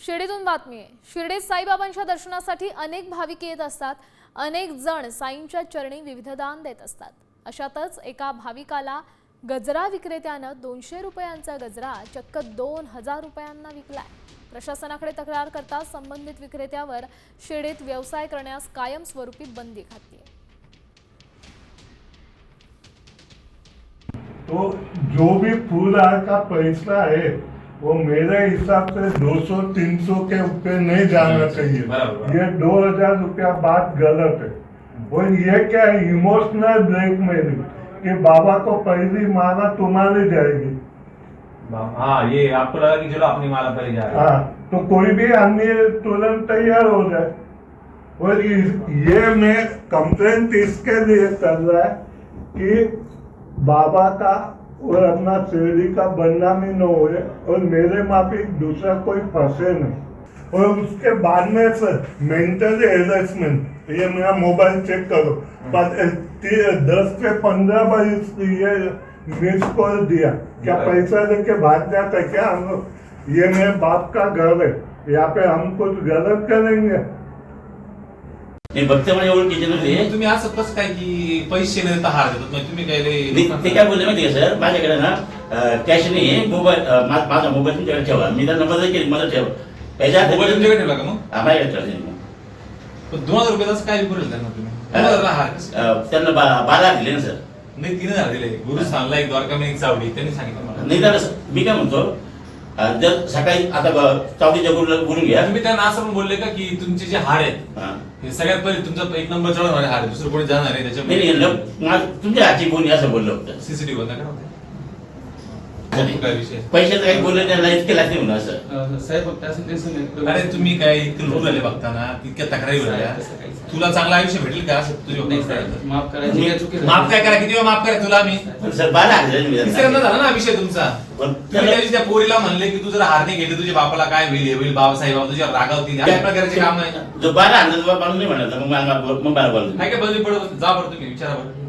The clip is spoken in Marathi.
शिर्डीतून बातमी आहे। शिर्डीत साईबाबांच्या दर्शनासाठी अनेक भाविक येत असतात। अनेक जण साईंच्या चरणी विविध दान देत असतात। अशातच एका भाविकाला गजरा विक्रेत्यानं 200 रुपयांचा गजरा चक्क 2000 रुपयांना विकलाय। प्रशासनाकडे तक्रार करता संबंधित विक्रेत्यावर शिर्डीत व्यवसाय करण्यास कायमस्वरूपी बंदी घातली आहे। तो जो भी फूल का पैसा है वो मेरे हिसाब से 200-300 के ऊपर नहीं जाना चाहिए। ये 2000 रुपया बात गलत है। और ये क्या है, इमोशनल ब्लैकमेलिंग कि बाबा को पहली माला तुम्हारी जाएगी। हाँ, ये आपको लगा कि चलो अपनी माला पहले जा रही है। हाँ, तो कोई भी आदमी तुरंत तैयार हो जाए। और ये मैं कंप्लेंट इसके लिए कर रहा है कि बाबा का और अपना शिरडी का बदनामी न हो और मेरे माफी दूसरा कोई फंसे नहीं। और उसके बाद में मेंटल हेरेसमेंट, ये मेरा मोबाइल चेक करो, 10 से 15 बार ये मिस कॉल दिया। क्या पैसा लेके भाग जाता क्या हम लोग? ये मेरे बाप का घर है, यहाँ पे हम कुछ गलत करेंगे? नाही फक्त माझ्या ओळखीचे नव्हते। तुम्ही असं कसं काय की पैसे न देता हार देतात? म्हणजे तुम्ही काय ते काय बोलले माहिती का सर, माझ्याकडे ना कॅश नाही आहे, मोबाईल माझा मोबाईल तुमच्याकडे ठेवा, मी त्यांना मदत केली, मला ठेवा पैसा मोबाईल तुमच्याकडे ठेवला का? मग माझ्याकडे ठेवला। पण 2000 रुपयाचं काय विकू त्यांना तुम्ही? 2000 हार त्यांना 12 दिले ना सर। नाही, 3000 दिले। गुरु सांगला एक द्वारका में एक चावडी, त्यांनी सांगितलं मला। नाही तर मी काय म्हणतो, जर सकाळी आता चावडीच्या गुरुला बोलून घ्या। तुम्ही त्यांना असं पण बोलले का की तुमचे जे हार आहेत हे सगळ्यात पहिले तुमचा एक नंबर चढवणारे हार आहे, दुसरं कोणी जाणार नाही त्याच्यामध्ये? तुमच्या हाती कोणी असं बोललं होतं? सीसीटीव्ही बंद करा। काय विषय? पैशाचं काही बोललं त्यांना इतके लागते म्हणून असं साहेब फक्त असं ते सांगितलं. अरे तुम्ही काय इतकं लोक झाले बघताना, इतक्या तक्रारी झाल्या, तुला चांगला आयुष्य भेटेल का असं तुझ्या माफ करायची काय चुकी झाली? माफ काय करा, किती वेळा माफ करा तुला आम्ही? सर 12 तिसऱ्यांदा झाला ना विषय तुमचा। तुम्ही त्या दिवशी त्या पोरीला म्हणले की तू जर हार नाही घेतली तुझ्या बापाला काय होईल, हे होईल, बाबासाहेब बाबा तुझ्या रागावतील, अशा प्रकारचे काम आहे। जो 12 आणलं बाबा नाही म्हणायचं, मग मला बोल काय काय बदली पडत? जा बरं तुम्ही विचारा बरं।